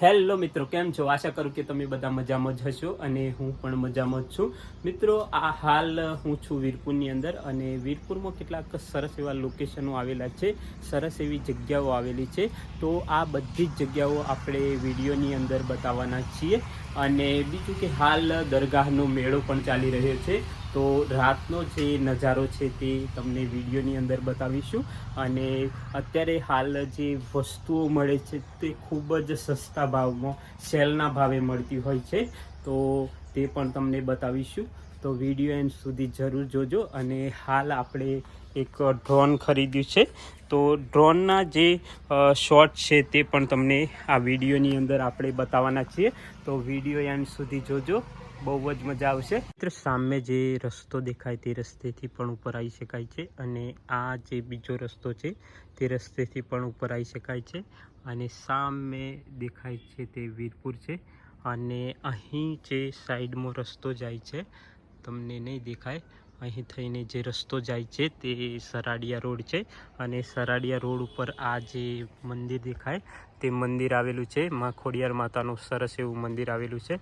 Hello મિત્રો, કેમ છો? આશા કરું કે તમે બધા મજામાં જ હશો અને હું પણ મજામાં જ છું. મિત્રો, આ હાલ હું છું વીરપુરની અંદર અને વીરપુરમાં કેટલાક સરસ એવા લોકેશનો આવેલા છે, સરસ એવી જગ્યાઓ આવેલી છે. તો આ બધી જ જગ્યાઓ આપણે વિડીયોની અંદર બતાવવાના છીએ. અને બીજું કે હાલ દરગાહનો મેળો પણ ચાલી રહ્યો છે, તો રાતનો જે નજારો છે તે તમને વિડીયોની અંદર બતાવીશું. અને અત્યારે હાલ જે વસ્તુઓ મળે છે તે ખૂબ જ સસ્તા ભાવમાં સેલના ભાવે મળતી હોય છે, તો તે પણ તમને બતાવીશું. તો વિડીયો એન્ડ સુધી જરૂર જોજો. અને હાલ આપણે એક ડ્રોન ખરીદ્યું છે, તો ડ્રોનના જે શોટ છે તે પણ તમને આ વિડીયોની અંદર આપણે બતાવવાના છીએ. તો વિડીયો એન્ડ સુધી જોજો, બહુ જ મજા આવશે. મિત્ર, સામે જે રસ્તો દેખાય તે રસ્તેથી પણ ઉપર આવી શકાય છે, અને આ જે બીજો રસ્તો છે તે રસ્તેથી પણ ઉપર આવી શકાય છે. અને સામે દેખાય છે તે વીરપુર છે. અને અહીં જે સાઈડમાં રસ્તો જાય છે તમને નહીં દેખાય, અહીં થઈને જે રસ્તો જાય છે તે સરાડિયા રોડ છે. અને સરાડિયા રોડ ઉપર આ જે મંદિર દેખાય તે મંદિર આવેલું છે. માં ખોડિયાર માતાનું સરસ એવું મંદિર આવેલું છે.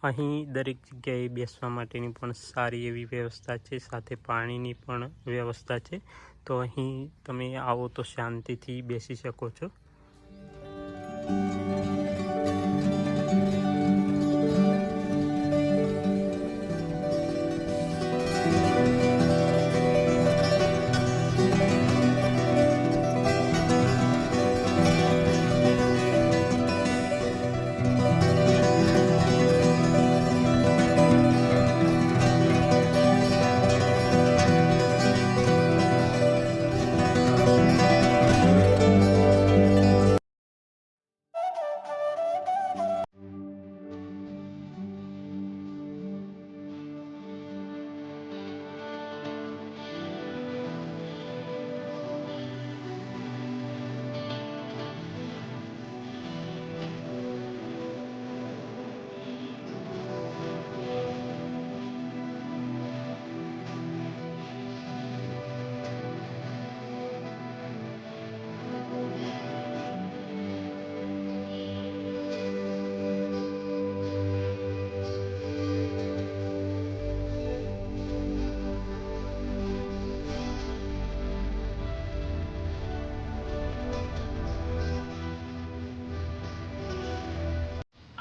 અહીં દરેક જગ્યાએ બેસવા માટેની પણ સારી એવી વ્યવસ્થા છે, સાથે પાણીની પણ વ્યવસ્થા છે. તો અહીં તમે આવો તો શાંતિથી બેસી શકો છો.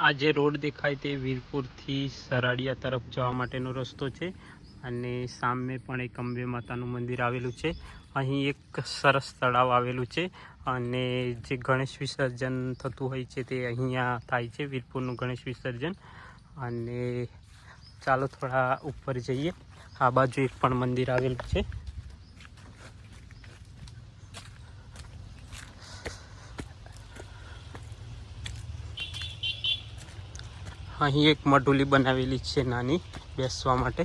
આ જે રોડ દેખાય તે વીરપુરથી સરાડિયા તરફ જવા માટેનો રસ્તો છે. અને સામે પણ એક અંબે માતાનું મંદિર આવેલું છે. અહીં એક સરસ તળાવ આવેલું છે, અને જે ગણેશ વિસર્જન થતું હોય છે તે અહીંયા થાય છે, વીરપુરનું ગણેશ વિસર્જન. અને ચાલો થોડા ઉપર જઈએ. આ બાજુ એક પણ મંદિર આવેલું છે. અહીં એક મઢુલી બનાવેલી છે નાની, બેસવા માટે.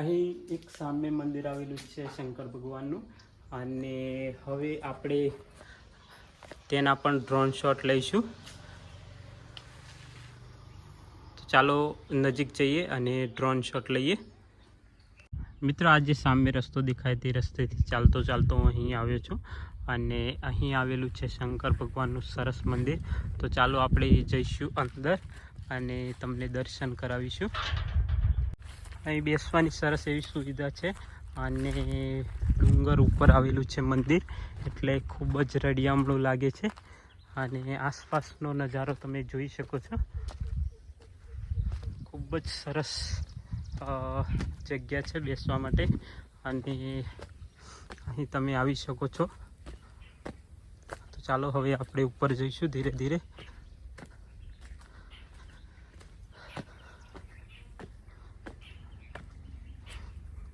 અહીં એક સામે મંદિર આવેલું છે શંકર ભગવાનનું. અને હવે આપણે તેના પણ ડ્રોન શોટ લઈશું. ચાલો નજીક જઈએ અને ડ્રોન શોટ લઈએ. મિત્રો, આ જે સામે રસ્તો દેખાય તે રસ્તેથી ચાલતો હું અહીં આવ્યો છું. અને અહીં આવેલું છે શંકર ભગવાનનું સરસ મંદિર. તો ચાલો આપણે જઈશું અંદર અને તમને દર્શન કરાવીશું. અહીં બેસવાની સરસ એવી સુવિધા છે. અને ડુંગર ઉપર આવેલું છે મંદિર, એટલે ખૂબ જ રળિયામણું લાગે છે. અને આસપાસનો નજારો તમે જોઈ શકો છો. ખૂબ જ સરસ જગ્યા છે બેસવા માટે. અને અહીં તમે આવી શકો છો. તો ચાલો હવે આપણે ઉપર જઈશું ધીરે ધીરે.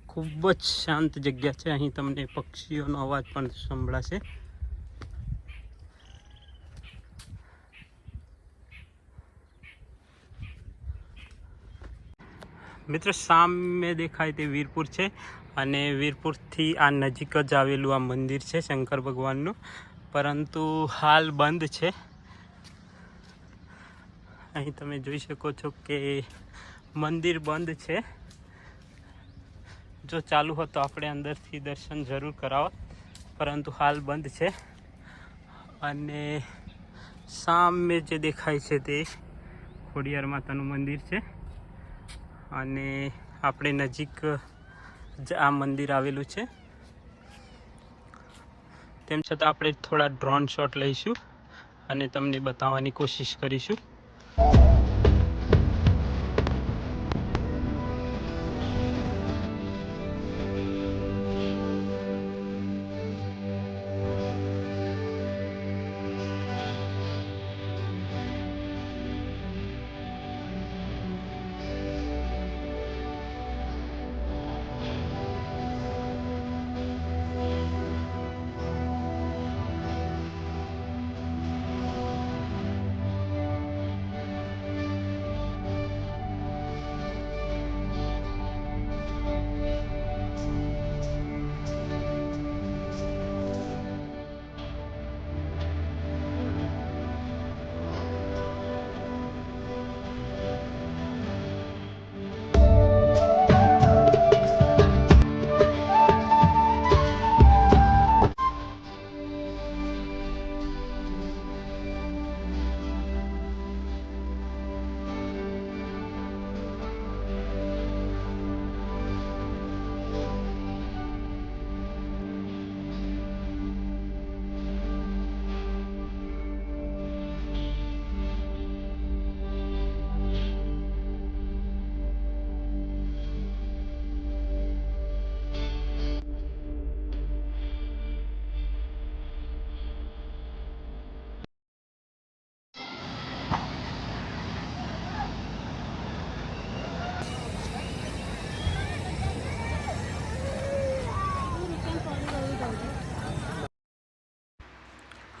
ખૂબ જ શાંત જગ્યા છે. અહીં તમને પક્ષીઓનો અવાજ પણ સંભળાશે. મિત્રો, સામે દેખાય તે વીરપુર છે. અને વીરપુરથી આ નજીક જ આવેલું આ મંદિર છે શંકર ભગવાનનું, પરંતુ હાલ બંધ છે. અહીં તમે જોઈ શકો છો કે મંદિર બંધ છે. જો ચાલુ હોત તો આપણે અંદરથી દર્શન જરૂર કરાવત, પરંતુ હાલ બંધ છે. અને સામે જે દેખાય છે તે ખોડિયાર માતાનું મંદિર છે અને આપણે નજીક જ આ મંદિર આવેલું છે. તેમ છતાં આપણે થોડા ડ્રોન શોટ લઈશું અને તમને બતાવવાની કોશિશ કરીશું.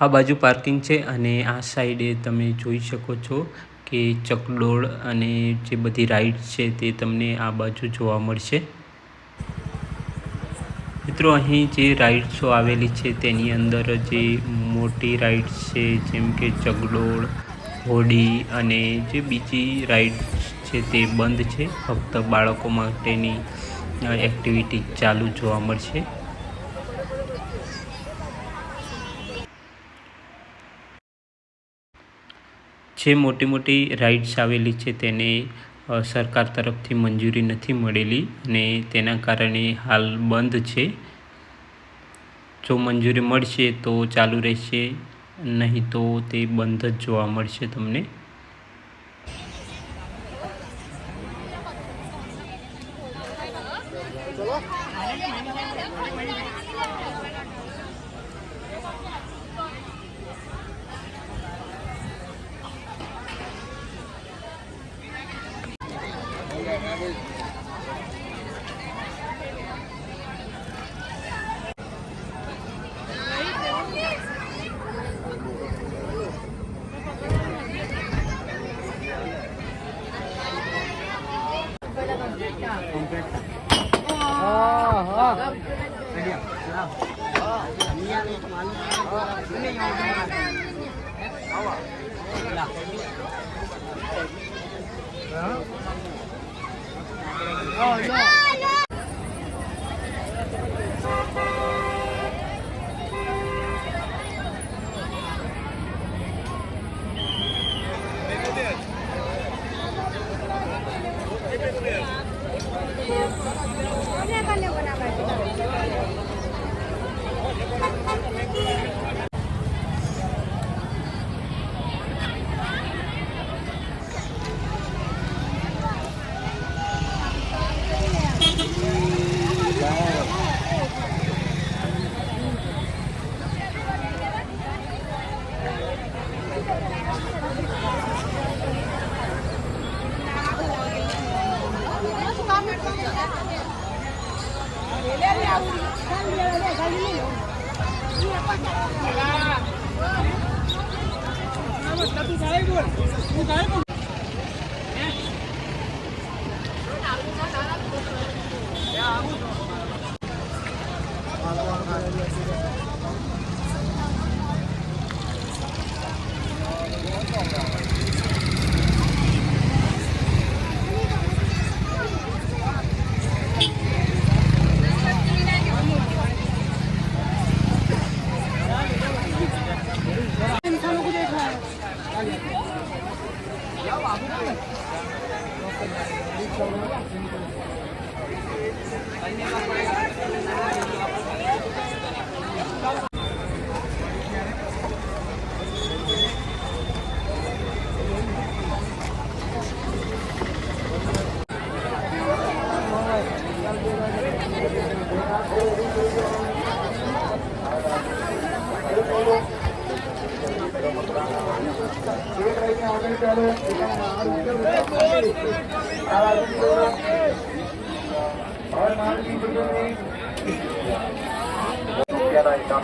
આ બાજુ પાર્કિંગ છે અને આ સાઈડે તમે જોઈ શકો છો કે ચકડોળ અને જે બધી રાઇડ્સ છે તે તમને આ બાજુ જોવા મળશે. મિત્રો, અહીં જે રાઇડ્સો આવેલી છે તેની અંદર જે મોટી રાઇડ્સ છે જેમ કે ચકડોળ, હોડી અને જે બીજી રાઇડ્સ છે તે બંધ છે. ફક્ત બાળકો માટેની એક્ટિવિટી ચાલુ જોવા મળશે. જે મોટી મોટી રાઇડ્સ આવેલી છે તેને સરકાર તરફથી મંજૂરી નથી મળેલી અને તેના કારણે હાલ બંધ છે. જો મંજૂરી મળશે તો ચાલુ રહેશે, નહીં તો તે બંધ જ જોવા મળશે તમને.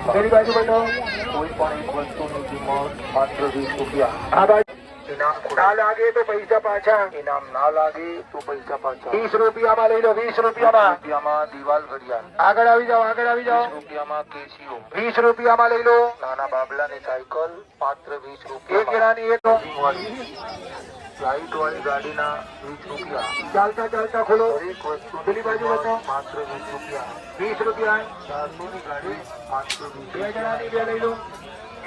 मेरी बाजू बैठो। कोई पण एक वस्तुની કિંમત માત્ર 20 રૂપિયા। આ બાજુ ઇનામ ના લાગે તો પૈસા પાછા, ઇનામ ના લાગે તો પૈસા પાછા। 20 રૂપિયામાં લઈ લો, 20 રૂપિયામાં। રૂપિયામાં દિવાલ ઘડિયાળ। આગળ આવી જાઓ, આગળ આવી જાઓ। 20 રૂપિયામાં કેસીઓ। 20 રૂપિયામાં લઈ લો। નાના બાબલાની સાયકલ માત્ર 20 રૂપિયા। એક જણાની એક લાઈટ વાળી ગાડીના 20 રૂપિયા। ચાલતા ચાલતા ખોલો એક વસ્તુ પેલી બાજુ હતો માત્ર 20 રૂપિયા। 20 રૂપિયા। 400 ની ગાડી માત્ર 20। બે જણાની બે લઈ લો,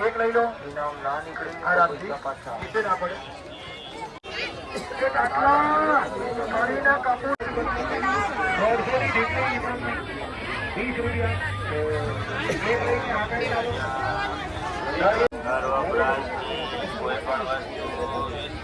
એક લઈ લો। ઇનામ ના નીકળે આરામથી પાછા નીચે ના પડે। એક આટલા ગાડીના કાપડ 150 ની જેટલી ઇનામની 20 રૂપિયા। એક લઈને આગળ ચાલો। ઘર વપરાશ કોઈ પણ વસ્તુ 50 રૂપિયા।